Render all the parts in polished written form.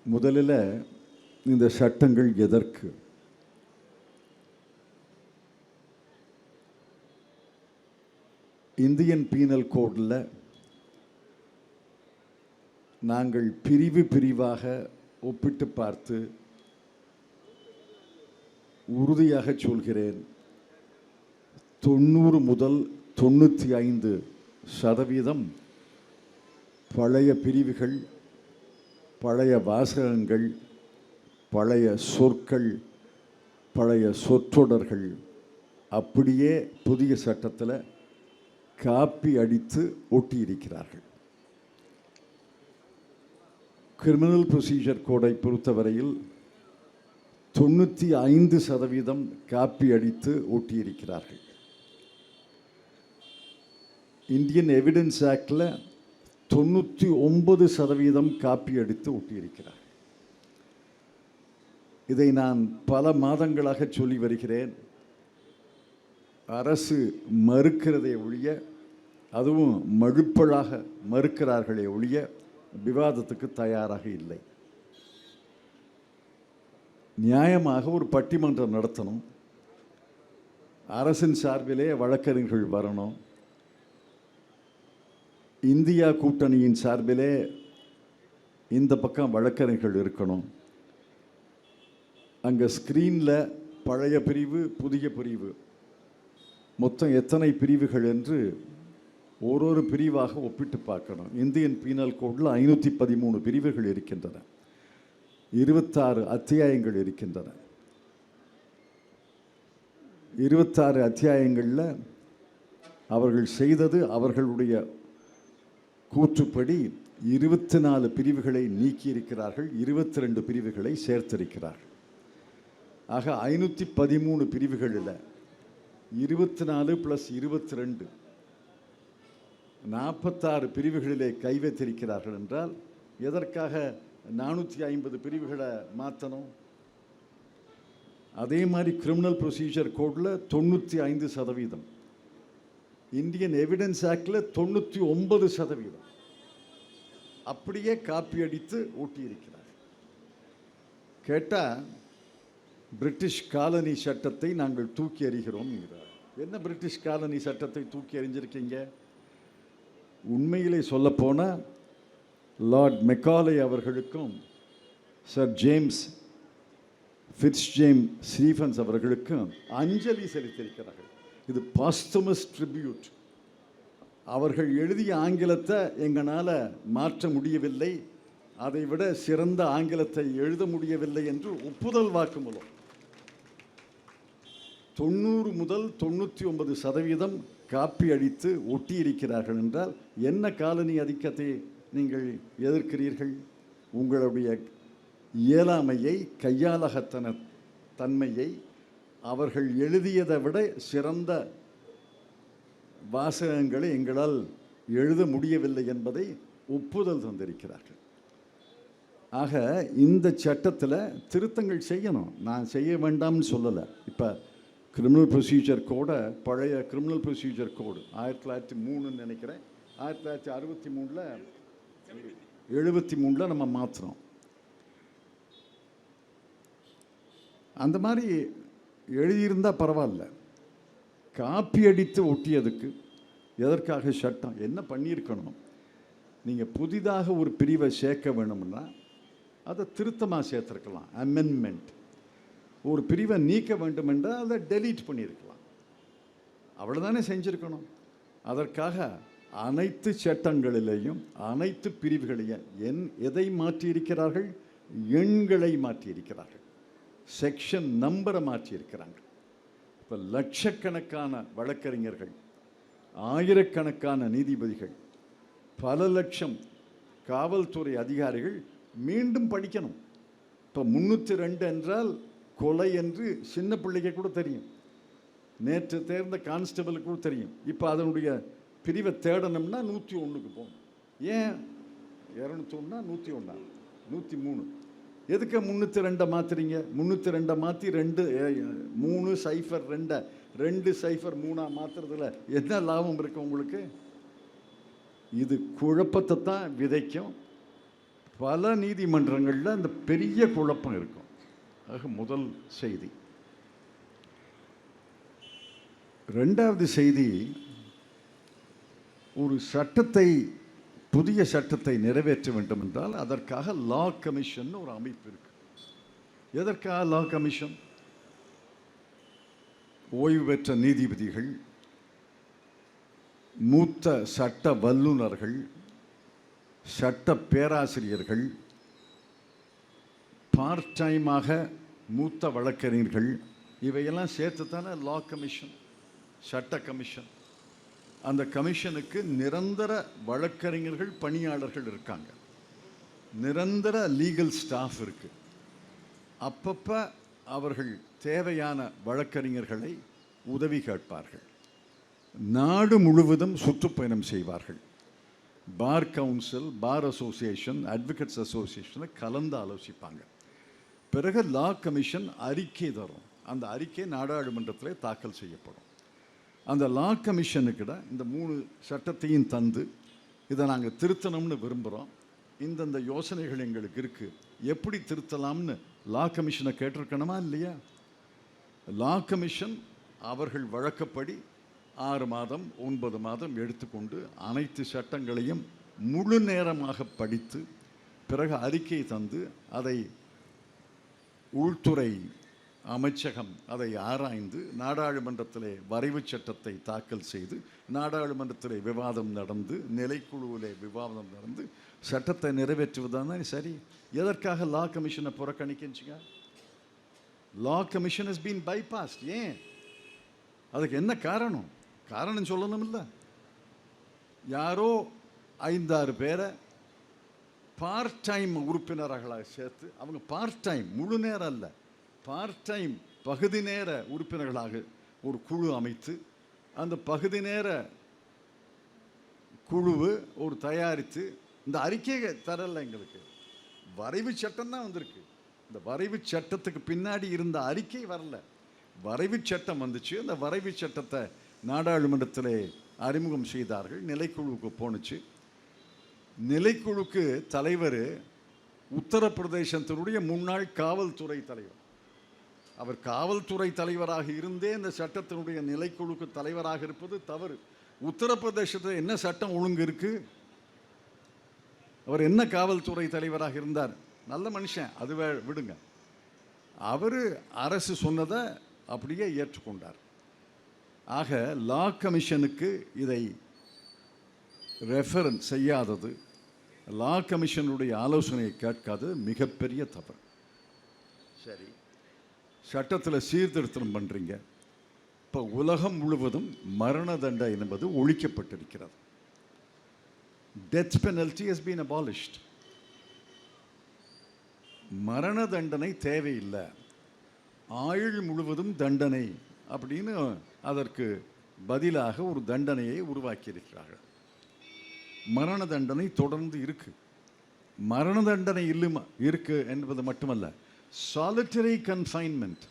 முதலில் இந்த சட்டங்கள் எதற்கு? இந்தியன் பீனல் கோடில் நாங்கள் பிரிவு பிரிவாக ஒப்பிட்டு பார்த்து உறுதியாக சொல்கிறேன், 90 முதல் 95% பழைய பிரிவுகள், பழைய வாசகங்கள், பழைய சொற்கள், பழைய சொற்றொடர்கள் அப்படியே புதிய சட்டத்தில் காப்பி அடித்து ஒட்டியிருக்கிறார்கள். கிரிமினல் ப்ரொசீஜர் கோடை பொறுத்தவரையில் 95% காப்பி அடித்து ஒட்டியிருக்கிறார்கள். இந்தியன் எவிடன்ஸ் ஆக்டில் 99% காப்பி அடித்து ஒட்டியிருக்கிறார்கள். இதை நான் பல மாதங்களாக சொல்லி வருகிறேன். அரசு மறுக்கிறதை ஒழிய, அதுவும் மழுப்பலாக மறுக்கிறார்களே ஒழிய விவாதத்துக்கு தயாராக இல்லை. நியாயமாக ஒரு பட்டிமன்றம் நடத்தணும், அரசின் சார்பிலே வழக்கறிஞர்கள் வரணும், இந்தியா கூட்டணியின் சார்பிலே இந்த பக்கம் வழக்கறிஞர்கள் இருக்கணும். அங்கே ஸ்க்ரீனில் பழைய பிரிவு, புதிய பிரிவு, மொத்தம் எத்தனை பிரிவுகள் என்று ஒரு பிரிவாக ஒப்பிட்டு பார்க்கணும். இந்தியன் பீனல் கோடில் 513 பிரிவுகள் இருக்கின்றன, 26 அத்தியாயங்கள் இருக்கின்றன. 26 அத்தியாயங்களில் அவர்கள் செய்தது, அவர்களுடைய கூற்றுப்படி 24 பிரிவுகளை நீக்கியிருக்கிறார்கள், 22 பிரிவுகளை சேர்த்திருக்கிறார்கள். ஆக 513 பிரிவுகளில் 24 + 22 46 பிரிவுகளிலே கை வைத்திருக்கிறார்கள் என்றால் எதற்காக 450 பிரிவுகளை மாற்றணும்? அதே மாதிரி கிரிமினல் ப்ரொசீஜர் கோடில் 95%, இந்தியன் எவிடன்ஸ் ஆக்டில் 99% அப்படியே காப்பி அடித்து ஊட்டியிருக்கிறார். கேட்டால் பிரிட்டிஷ் காலனி சட்டத்தை நாங்கள் தூக்கி எறிகிறோம் என்கிறார். என்ன பிரிட்டிஷ் காலனி சட்டத்தை தூக்கி எறிஞ்சிருக்கீங்க? உண்மையிலே சொல்லப்போனால் லார்ட் மெக்காலே அவர்களுக்கும் சர் ஜேம்ஸ் ஃபிட்ஸ்ஜேம் ஸ்டீஃபன்ஸ் அவர்களுக்கும் அஞ்சலி செலுத்தியிருக்கிறார்கள். இது பாஸ்தமஸ் ட்ரிபியூட். அவர்கள் எழுதிய ஆங்கிலத்தை எங்களால் மாற்ற முடியவில்லை, அதை விட சிறந்த ஆங்கிலத்தை எழுத முடியவில்லை என்று ஒப்புதல் வாக்குமூலம். 90 முதல் 99% காப்பி அடித்து ஒட்டியிருக்கிறார்கள் என்றால் என்ன காலனி ஆதிக்கத்தை நீங்கள் எதிர்க்கிறீர்கள்? உங்களுடைய இயலாமையை, கையாளகத்தன தன்மையை, அவர்கள் எழுதியதை விட சிறந்த வாசகங்களை எங்களால் எழுத முடியவில்லை என்பதை ஒப்புதல் தந்திருக்கிறார்கள். ஆக இந்த சட்டத்தில் திருத்தங்கள் செய்யணும். நான் செய்ய வேண்டாம்னு சொல்லலை. இப்போ கிரிமினல் ப்ரொசீஜர் கோடை, பழைய கிரிமினல் ப்ரொசீஜர் கோடு 1903 நினைக்கிறேன், 1973 நம்ம மாற்றுறோம். அந்த மாதிரி எழுதியிருந்தால் பரவாயில்ல. காப்பி அடித்து ஒட்டியதுக்கு எதற்காக சட்டம்? என்ன பண்ணியிருக்கணும்? நீங்கள் புதிதாக ஒரு பிரிவை சேர்க்க வேணும்னா அதை திருத்தமாக சேர்த்துருக்கலாம், அமெண்ட்மெண்ட். ஒரு பிரிவை நீக்க வேண்டும் என்றால் அதை டெலீட் பண்ணியிருக்கலாம். அவ்வளோதானே செஞ்சுருக்கணும். அதற்காக அனைத்து சட்டங்களிலேயும் அனைத்து பிரிவுகளையும் எதை மாற்றியிருக்கிறார்கள்? எண்களை மாற்றியிருக்கிறார்கள், செக்ஷன் நம்பரை மாற்றியிருக்கிறாங்க. இப்போ லட்சக்கணக்கான வழக்கறிஞர்கள், ஆயிரக்கணக்கான நீதிபதிகள், பல லட்சம் காவல்துறை அதிகாரிகள் மீண்டும் படிக்கணும். இப்போ 302 என்றால் கொலை என்று சின்ன பிள்ளைக்கு கூட தெரியும், நேற்று தேர்ந்த கான்ஸ்டபிளுக்கு கூட தெரியும். இப்போ அதனுடைய பிரிவை தேடணும்னா 101க்கு போகணும். ஏன் 201 101 103? எதுக்கு 302 மாற்றுறீங்க? 302 மாற்றி 302 203 மாற்றுறதுல என்ன லாபம் இருக்கு உங்களுக்கு? இது குழப்பத்தை தான் விதைக்கும். பல நீதிமன்றங்களில் அந்த பெரிய குழப்பம் இருக்கும். ஆக முதல் செய்தி. ரெண்டாவது செய்தி, ஒரு சட்டத்தை, புதிய சட்டத்தை நிறைவேற்ற வேண்டும் என்றால் அதற்காக லா கமிஷன் ஒரு அமைப்பு இருக்கு. எதற்காக லா கமிஷன்? ஓய்வு பெற்ற நீதிபதிகள், மூத்த சட்ட வல்லுநர்கள், சட்ட பேராசிரியர்கள், பார்ட் டைமாக மூத்த வழக்கறிஞர்கள், இவையெல்லாம் சேர்த்து தானே லா கமிஷன், சட்ட கமிஷன். அந்த கமிஷனுக்கு நிரந்தர வழக்கறிஞர்கள், பணியாளர்கள் இருக்காங்க, நிரந்தர லீகல் ஸ்டாஃப் இருக்கு. அப்பப்போ அவர்கள் தேவையான வழக்கறிஞர்களை உதவி கேட்பார்கள். நாடு முழுவதும் சுற்றுப்பயணம் செய்வார்கள். Bar council, bar association, advocates அசோசியேஷனை கலந்து ஆலோசிப்பாங்க. பிறகு லா கமிஷன் அறிக்கை தரும். அந்த அறிக்கை நாடாளுமன்றத்தில் தாக்கல் செய்யப்படும். அந்த லா கமிஷனுக்கிட்ட இந்த 3 சட்டத்தையும் தந்து, இதை நாங்கள் திருத்தணும்னு விரும்புகிறோம், இந்தந்த யோசனைகள் எங்களுக்கு இருக்குது, எப்படி திருத்தலாம்னு லா கமிஷனை கேட்டிருக்கணுமா இல்லையா? லா கமிஷன் அவர்கள் வழக்கப்படி 6 மாதம் 9 மாதம் எடுத்துக்கொண்டு அனைத்து சட்டங்களையும் முழு நேரமாக படித்து பிறகு அறிக்கை தந்து, அதை உள்துறை அமைச்சகம் அதை ஆராய்ந்து நாடாளுமன்றத்திலே வரைவு சட்டத்தை தாக்கல் செய்து, நாடாளுமன்றத்திலே விவாதம் நடந்து, நிலைக்குழுவிலே விவாதம் நடந்து சட்டத்தை நிறைவேற்றுவதுதானே சரி. எதற்காக லா கமிஷனை புறக்கணிக்கின்றீங்க? Law commission has been bypassed. ஏன்? அதுக்கு என்ன காரணம்? காரணம் சொல்லணும் இல்லை. யாரோ 5-6 பேரை பார்ட் டைம் உறுப்பினர்களாக சேர்த்து, அவங்க பார்ட் டைம், முழு நேரம் அல்ல, பார்ட் டைம் பகுதி நேர உறுப்பினர்களாக ஒரு குழு அமைத்து, அந்த பகுதி நேர குழுவு ஒரு தயாரித்து, இந்த அறிக்கையை தரல, எங்களுக்கு வரைவு சட்டம் தான் வந்திருக்கு. இந்த வரைவு சட்டத்துக்கு பின்னாடி இருந்த அறிக்கை வரல. வரைவு சட்டம் வந்துச்சு. அந்த வரைவு சட்டத்தை நாடாளுமன்றத்தில் அறிமுகம் செய்தார்கள். நிலைக்குழுவுக்கு போணுச்சு. நிலைக்குழுக்கு தலைவர் உத்தரப்பிரதேசத்தினுடைய முன்னாள் காவல்துறை தலைவர். அவர் காவல்துறை தலைவராக இருந்தே இந்த சட்டத்தினுடைய நிலைக்குழுக்கு தலைவராக இருப்பது தவறு. உத்தரப்பிரதேசத்தில் என்ன சட்டம் ஒழுங்கு இருக்கு? அவர் என்ன காவல்துறை தலைவராக இருந்தார்? நல்ல மனுஷன், அது விடுங்க. அவர் அரசு சொன்னதை அப்படியே ஏற்றுக்கொண்டார். ஆக லா கமிஷனுக்கு இதை ரெஃபரன்ஸ் செய்யாதது, லா கமிஷனுடைய ஆலோசனையை கேட்காதது மிகப்பெரிய தவறு. சரி, சட்டத்தில் சீர்திருத்தம் பண்ணுறீங்க. இப்போ உலகம் முழுவதும் மரண தண்டனை என்பது ஒழிக்கப்பட்டிருக்கிறது. Death penalty has been abolished. மரண தண்டனை தேவையில்லை, ஆயுள் முழுவதும் தண்டனை அப்படின்னு அதற்கு பதிலாக ஒரு தண்டனையை உருவாக்கியிருக்கிறார்கள். மரண தண்டனை தொடர்ந்து இருக்கு. மரண தண்டனை இருக்கு என்பது மட்டுமல்ல, சாலிட்டரி கன்ஃபைன்மெண்ட்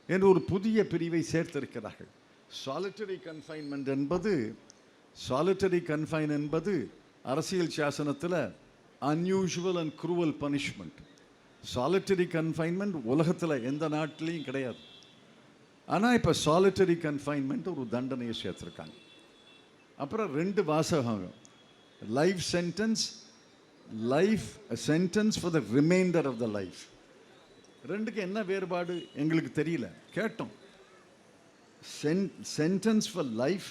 என்று ஒரு புதிய பிரிவை சேர்த்திருக்கிறார்கள். சாலிட்டரி கன்ஃபைன்மெண்ட் என்பது அரசியல் சாசனத்தில் unusual and cruel punishment. Solitary confinement உலகத்தில் எந்த நாட்டிலையும் கிடையாது. ஆனால் இப்போ சாலிட்டரி கன்ஃபைன்மெண்ட் ஒரு தண்டனையை சேர்த்துருக்காங்க. அப்புறம் 2 வாசகம், life sentence, life sentence for the reminder of the life. ரெண்டுக்கு என்ன வேறுபாடு எங்களுக்கு தெரியல. கேட்டோம், sentence for life,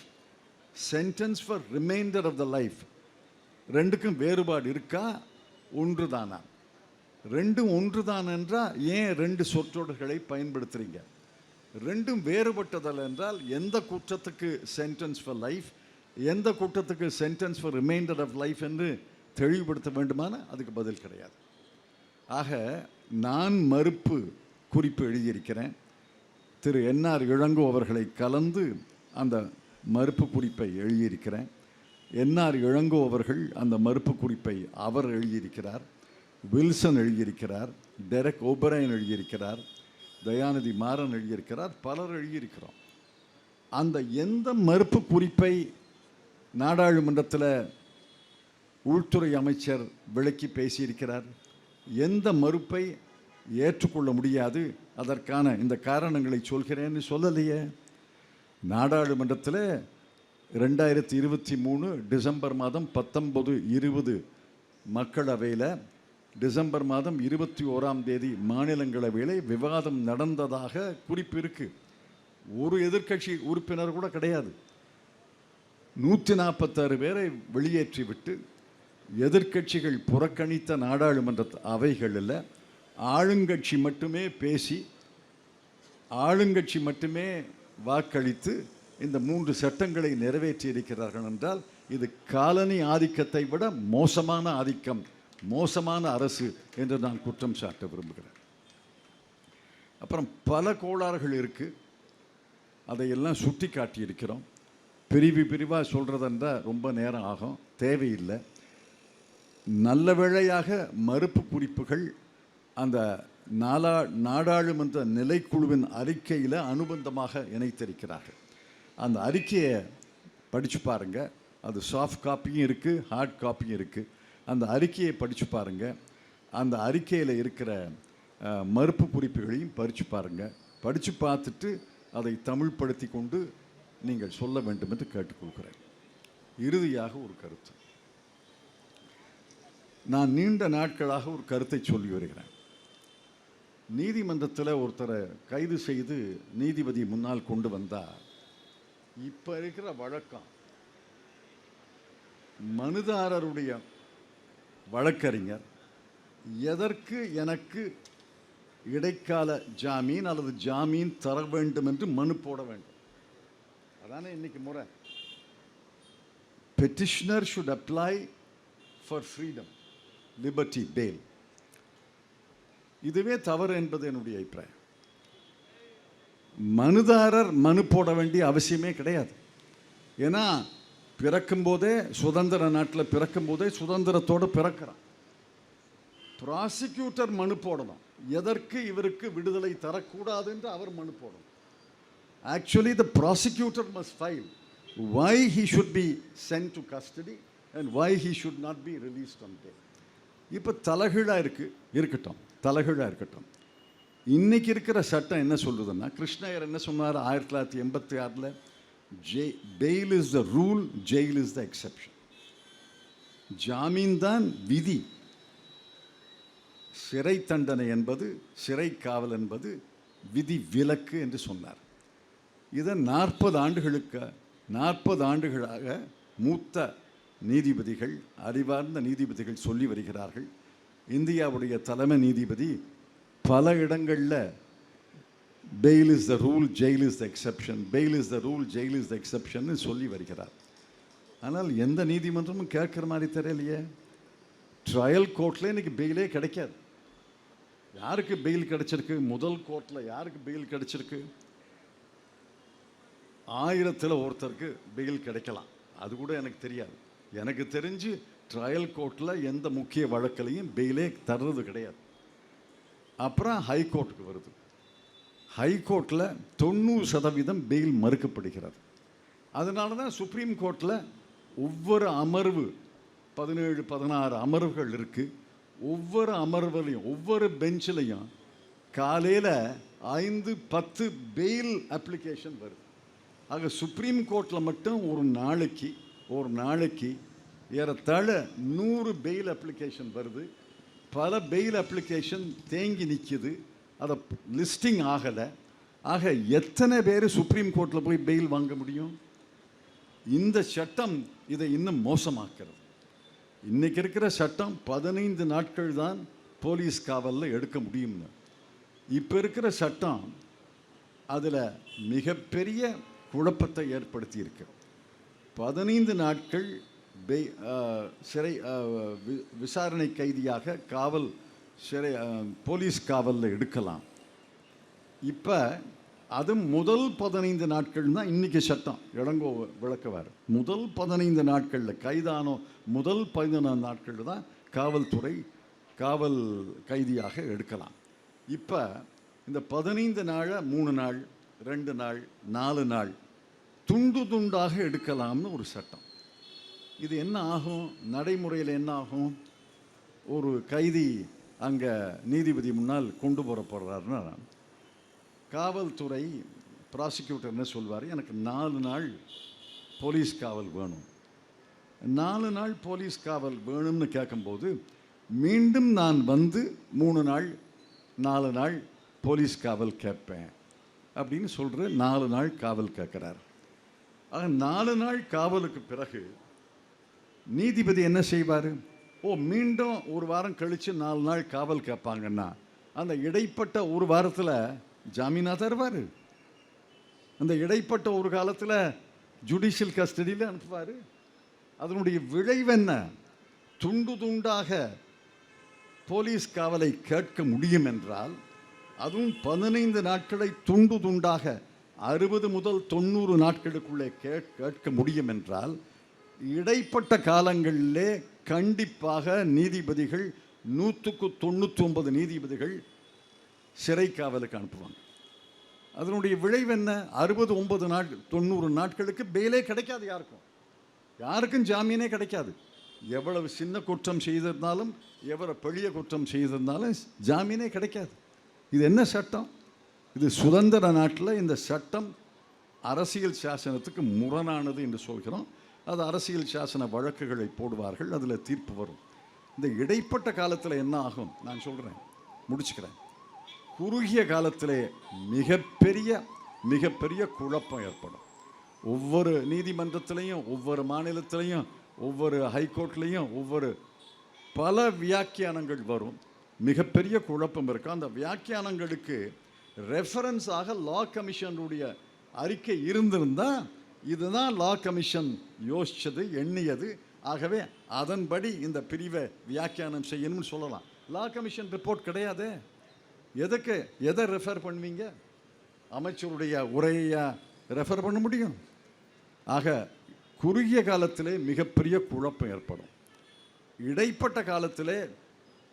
sentence for reminder of the life, ரெண்டுக்கும் வேறுபாடு இருக்கா? ஒன்று தானா? ரெண்டும் ஒன்று தான் என்றால் ஏன் 2 சொற்றொடர்களை பயன்படுத்துகிறீங்க? ரெண்டும் வேறுபட்டதல்ல என்றால் எந்த குற்றத்துக்கு சென்டென்ஸ் ஃபார் லைஃப், எந்த குற்றத்துக்கு sentence for reminder of life என்று தெளிவுபடுத்த வேண்டுமான அதுக்கு பதில் கிடையாது. ஆக நான் மறுப்பு குறிப்பு எழுதியிருக்கிறேன். திரு என்ஆர் இளங்கோ அவர்களை கலந்து அந்த மறுப்பு குறிப்பை எழுதியிருக்கிறேன். என்ஆர் இளங்கோ அவர்கள் அந்த மறுப்பு குறிப்பை அவர் எழுதியிருக்கிறார், வில்சன் எழுதியிருக்கிறார், டெரக் ஓபரைன் எழுதியிருக்கிறார், தயாநிதி மாறன் எழுதியிருக்கிறார், பலர் எழுதியிருக்கிறோம். அந்த எந்த மறுப்பு குறிப்பை நாடாளுமன்றத்தில் உள்துறை அமைச்சர் விளக்கி பேசியிருக்கிறார். எந்த மறுப்பை ஏற்றுக்கொள்ள முடியாது, அதற்கான இந்த காரணங்களை சொல்கிறேன்னு சொல்லலையே. நாடாளுமன்றத்தில் 2023 டிசம்பர் மாதம் 19, 20 மக்களவையில், டிசம்பர் மாதம் 21ஆம் தேதி மாநிலங்களவையில் விவாதம் நடந்ததாக குறிப்பு இருக்குது. ஒரு எதிர்க்கட்சி உறுப்பினர் கூட கிடையாது. 146 பேரை வெளியேற்றிவிட்டு எதிர்க்கட்சிகள் புறக்கணித்த நாடாளுமன்ற அவைகளில் ஆளுங்கட்சி மட்டுமே பேசி, ஆளுங்கட்சி மட்டுமே வாக்களித்து இந்த 3 சட்டங்களை நிறைவேற்றி இருக்கிறார்கள் என்றால் இது காலனி ஆதிக்கத்தை விட மோசமான ஆதிக்கம், மோசமான அரசு என்று நான் குற்றம் சாட்ட விரும்புகிறேன். அப்புறம் பல கோளாறுகள் இருக்குது, அதையெல்லாம் சுட்டி காட்டியிருக்கிறோம். பிரிவாக சொல்கிறதென்றா ரொம்ப நேரம் ஆகும், தேவையில்லை. நல்ல வேளையாக மறுப்பு குறிப்புகள் அந்த நாடாளுமன்ற நிலைக்குழுவின் அறிக்கையில் அனுபந்தமாக இணைத்திருக்கிறார்கள். அந்த அறிக்கையை படித்து பாருங்கள். அது சாஃப்ட் காப்பியும் இருக்குது, ஹார்ட் காப்பியும் இருக்குது. அந்த அறிக்கையை படித்து பாருங்கள். அந்த அறிக்கையில் இருக்கிற மறுப்பு குறிப்புகளையும் படித்து பாருங்கள். படித்து பார்த்துட்டு அதை தமிழ்படுத்தி கொண்டு நீங்கள் சொல்ல வேண்டும் என்று கேட்டுக்கொள்கிறேன். இறுதியாக ஒரு கருத்து. நான் நீண்ட நாட்களாக ஒரு கருத்தை சொல்லி வருகிறேன். நீதிமன்றத்தில் ஒருத்தரை கைது செய்து நீதிபதி முன்னால் கொண்டு வந்தால் இப்போ இருக்கிற வழக்கம், மனுதாரருடைய வழக்கறிஞர் எதற்கு எனக்கு இடைக்கால ஜாமீன் அல்லது ஜாமீன் தர வேண்டும் என்று மனு போட வேண்டும். அதானே இன்னைக்கு முறை. Petitioner should apply for freedom, liberty, பேல். இதுவே தவறு என்பது என்னுடைய அபிப்பிராயம். மனுதாரர் மனு போட வேண்டிய அவசியமே கிடையாது. ஏன்னா பிறக்கும்போதே சுதந்திர நாட்டில் பிறக்கும்போதே சுதந்திரத்தோடு பிறக்கிறான். ப்ராசிக்யூட்டர் மனு போடணும், எதற்கு இவருக்கு விடுதலை தரக்கூடாது என்று அவர் மனு போடணும். Actually the prosecutor must file why he should be sent to custody and why he should not be released on bail. இப்போ தலைகீழாக இருக்கட்டும், தலைகீழாக இருக்கட்டும். இன்னைக்கு இருக்கிற சட்டம் என்ன சொல்லுதுன்னா, கிருஷ்ணயர் என்ன சொன்னார் 1986, fail is the rule, jail is the exception. ஜாமீன் தான் விதி, சிறை தண்டனை என்பது, சிறை காவல் என்பது விதி விலக்கு என்று சொன்னார். இதை 40 ஆண்டுகளாக மூத்த நீதிபதிகள், அறிவார்ந்த நீதிபதிகள் சொல்லி வருகிறார்கள். இந்தியாவுடைய தலைமை நீதிபதி பல இடங்களில் fail is the rule, jail is the exception, fail is the rule, jail is the exception சொல்லி வருகிறார். ஆனால் எந்த நீதிமன்றமும் கேட்குற மாதிரி தெரியலையே. ட்ரையல் கோர்ட்டில் இன்றைக்கி பெயிலே கிடைக்காது. யாருக்கு பெயில் கிடைச்சிருக்கு? முதல் கோர்ட்டில் யாருக்கு பெயில் கிடைச்சிருக்கு? 1000 ஒருத்தருக்கு பெயில் கிடைக்கலாம், அது கூட எனக்கு தெரியாது. எனக்கு தெரிஞ்சு ட்ரையல் கோர்ட்டில் எந்த முக்கிய வழக்கிலையும் பெயிலே தர்றது கிடையாது. அப்புறம் ஹைகோர்ட்டுக்கு வருது. ஹைகோர்ட்டில் 90% பெயில் மறுக்கப்படுகிறது. அதனால தான் சுப்ரீம் கோர்ட்டில் ஒவ்வொரு அமர்வு 17, 16 அமர்வுகள் இருக்குது. ஒவ்வொரு அமர்வுலையும் ஒவ்வொரு பெஞ்சிலையும் காலையில் 5, 10 பெயில் அப்ளிகேஷன் வருது. ஆக சுப்ரீம் கோர்ட்டில் மட்டும் ஒரு நாளைக்கு ஏறத்தாழ 100 பெயில் அப்ளிகேஷன் வருது. பல பெயில் அப்ளிகேஷன் தேங்கி நிற்கிது, அதை லிஸ்டிங் ஆகலை. ஆக எத்தனை பேர் சுப்ரீம் கோர்ட்டில் போய் பெயில் வாங்க முடியும்? இந்த சட்டம் இதை இன்னும் மோசமாக்கிறது. இன்றைக்கி இருக்கிற சட்டம் 15 நாட்கள் தான் போலீஸ் காவலில் எடுக்க முடியும்னு. இப்போ இருக்கிற சட்டம் அதில் மிகப்பெரிய குழப்பத்தை ஏற்படுத்தியிருக்கு. 15 நாட்கள் சிறை விசாரணை கைதியாக போலீஸ் காவலில் எடுக்கலாம். இப்போ அது முதல் 15 நாட்கள் தான் இன்றைக்கி சட்டம் இளங்கோ விளக்குவார். முதல் 15 நாட்களில் கைதானோ முதல் 15 நாட்களில் தான் காவல்துறை காவல் கைதியாக எடுக்கலாம். இப்போ இந்த 15 நாளை 3 நாள், 2 நாள், 4 நாள் துண்டு துண்டாக எடுக்கலாம்னு ஒரு சட்டம். இது என்ன ஆகும்? நடைமுறையில் என்ன ஆகும்? ஒரு கைதி அங்கே நீதிபதி முன்னால் கொண்டு போகிறப்படுறாருன்னா, காவல்துறை ப்ராசிக்யூட்டர் என்ன சொல்வார்? எனக்கு 4 நாள் போலீஸ் காவல் வேணும். 4 நாள் போலீஸ் காவல் வேணும்னு கேட்கும்போது, மீண்டும் நான் வந்து 3 நாள் 4 நாள் போலீஸ் காவல் கேட்பேன் அப்படின்னு சொல்கிற 4 நாள் காவல் கேட்குறார். ஆக 4 நாள் காவலுக்கு பிறகு நீதிபதி என்ன செய்வார்? மீண்டும் ஒரு வாரம் கழித்து 4 நாள் காவல் கேட்பாங்கன்னா, அந்த இடைப்பட்ட ஒரு வாரத்தில் ஜாமீனா தருவார். அந்த இடைப்பட்ட ஒரு காலத்தில் ஜுடிஷியல் கஸ்டடியில் அனுப்புவார். அதனுடைய விளைவு என்ன? துண்டு துண்டாக போலீஸ் காவலை கேட்க முடியும் என்றால், அதுவும் 15 நாட்களை துண்டு துண்டாக 60 முதல் 90 நாட்களுக்குள்ளே கேட்க முடியும் என்றால், இடைப்பட்ட காலங்களிலே கண்டிப்பாக நீதிபதிகள் 199 நீதிபதிகள் சிறை காவலுக்கு அனுப்புவாங்க. அதனுடைய விளைவு என்ன? 69 நாட்கள் 90 நாட்களுக்கு பெயிலே கிடைக்காது. யாருக்கும் ஜாமீனே கிடைக்காது. எவ்வளவு சின்ன குற்றம் செய்திருந்தாலும், எவ்வளவு பெரிய குற்றம் செய்திருந்தாலும் ஜாமீனே கிடைக்காது. இது என்ன சட்டம்? இது சுதந்திர நாட்டில் இந்த சட்டம் அரசியல் சாசனத்துக்கு முரணானது என்று சொல்கிறோம். அது அரசியல் சாசன வழக்குகளை போடுவார்கள், அதில் தீர்ப்பு வரும். இந்த இடைப்பட்ட காலத்தில் என்ன ஆகும்? நான் சொல்கிறேன், முடிச்சுக்கிறேன். குறுகிய காலத்திலே மிகப்பெரிய குழப்பம் ஏற்படும். ஒவ்வொரு நீதிமன்றத்திலையும், ஒவ்வொரு மாநிலத்திலையும், ஒவ்வொரு ஹைகோர்ட்லேயும் பல வியாக்கியானங்கள் வரும். மிகப்பெரிய குழப்பம் இருக்கும். அந்த வியாக்கியானங்களுக்கு ரெஃபரன்ஸாக லா கமிஷனுடைய அறிக்கை இருந்திருந்தால், இதுதான் லா கமிஷன் யோசித்தது, எண்ணியது, ஆகவே அதன்படி இந்த பிரிவை வியாக்கியானம் செய்யணும்னு சொல்லலாம். லா கமிஷன் ரிப்போர்ட் கிடையாதே. எதை ரெஃபர் பண்ணுவீங்க? அமைச்சருடைய உரையை ரெஃபர் பண்ண முடியும்? ஆக குறுகிய காலத்திலே மிகப்பெரிய குழப்பம் ஏற்படும். இடைப்பட்ட காலத்திலே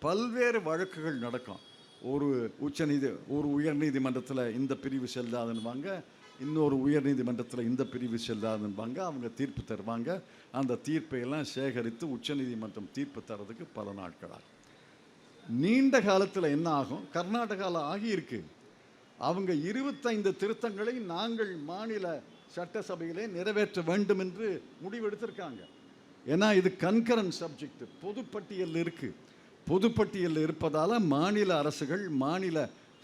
பல்வேறு வழக்குகள் நடக்கும். ஒரு உயர் நீதிமன்றத்தில் இந்த பிரிவு செல்லாதுன்னுவாங்க, இன்னொரு உயர் நீதிமன்றத்தில் இந்த பிரிவு செல்லாதுன்னுவாங்க. அவங்க தீர்ப்பு தருவாங்க. அந்த தீர்ப்பையெல்லாம் சேகரித்து உச்சநீதிமன்றம் தீர்ப்பு தரதுக்கு பல நாட்களாகும். நீண்ட காலத்தில் என்ன ஆகும்? கர்நாடகாவில் ஆகியிருக்கு. அவங்க 25 திருத்தங்களை நாங்கள் மாநில சட்டசபையிலே நிறைவேற்ற வேண்டும் என்று முடிவெடுத்திருக்காங்க. ஏன்னா இது கன்கரண்ட் சப்ஜெக்ட், பொதுப்பட்டியல் இருக்கு. பொதுப்பட்டியல் இருப்பதால் மாநில அரசுகள், மாநில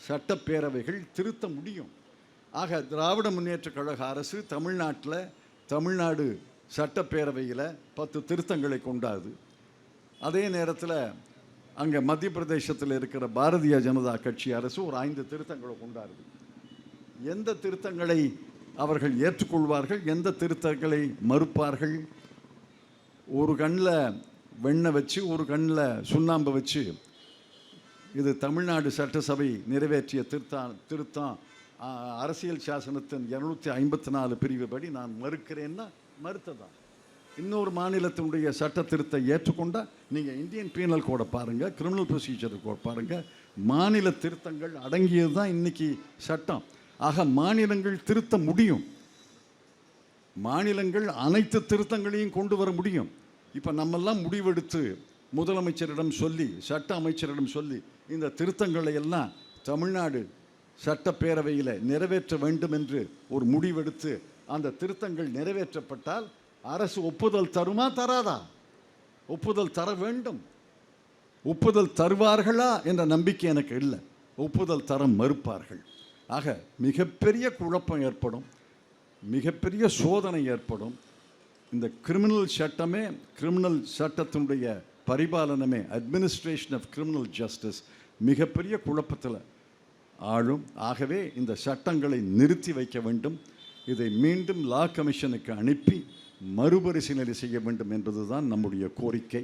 சட்டப்பேரவைகள் திருத்த முடியும். ஆக திராவிட முன்னேற்ற கழக அரசு தமிழ்நாடு சட்டப்பேரவையில் 10 திருத்தங்களை கொண்டாது. அதே நேரத்தில் அங்கே மத்திய பிரதேசத்தில் இருக்கிற பாரதிய ஜனதா கட்சி அரசு ஒரு 5 திருத்தங்களை கொண்டாடுது. எந்த திருத்தங்களை அவர்கள் ஏற்றுக்கொள்வார்கள், எந்த திருத்தங்களை மறுப்பார்கள்? ஒரு கண்ணில் வெண்ணெய் வச்சு, ஒரு கண்ணில் சுண்ணாம்பை வச்சு, இது தமிழ்நாடு சட்டசபை நிறைவேற்றிய திருத்தம் அரசியல் சாசனத்தின் 254 பிரிவு படி நான் மறுக்கிறேன்னா மறுத்ததான். இன்னொரு மாநிலத்தினுடைய சட்ட திருத்தை ஏற்றுக்கொண்டால், நீங்கள் இந்தியன் பீனல் கோடை பாருங்கள், கிரிமினல் ப்ரொசீஜர் கோட் பாருங்கள், மாநில திருத்தங்கள் அடங்கியது தான் இன்றைக்கி சட்டம். ஆக மாநிலங்கள் திருத்த முடியும். மாநிலங்கள் அனைத்து திருத்தங்களையும் கொண்டு வர முடியும். இப்போ நம்மெல்லாம் முடிவெடுத்து முதலமைச்சரிடம் சொல்லி, சட்ட அமைச்சரிடம் சொல்லி, இந்த திருத்தங்களை எல்லாம் தமிழ்நாடு சட்டப்பேரவையில் நிறைவேற்ற வேண்டும் என்று ஒரு முடிவெடுத்து அந்த திருத்தங்கள் நிறைவேற்றப்பட்டால் அரசு ஒப்புதல் தருமா தராதா? ஒப்புதல் தர வேண்டும். ஒப்புதல் தருவார்களா என்ற நம்பிக்கை எனக்கு இல்லை. ஒப்புதல் தர மறுப்பார்கள். ஆக மிகப்பெரிய குழப்பம் ஏற்படும், மிகப்பெரிய சோதனை ஏற்படும். இந்த கிரிமினல் சட்டமே, கிரிமினல் சட்டத்தினுடைய பரிபாலனமே, அட்மினிஸ்ட்ரேஷன் ஆஃப் கிரிமினல் ஜஸ்டிஸ் மிகப்பெரிய குழப்பத்தில் ஆளும். ஆகவே இந்த சட்டங்களை நிறுத்தி வைக்க வேண்டும். இதை மீண்டும் லா கமிஷனுக்கு அனுப்பி மறுபரிசீலனை செய்ய வேண்டும் என்பதுதான் நம்முடைய கோரிக்கை.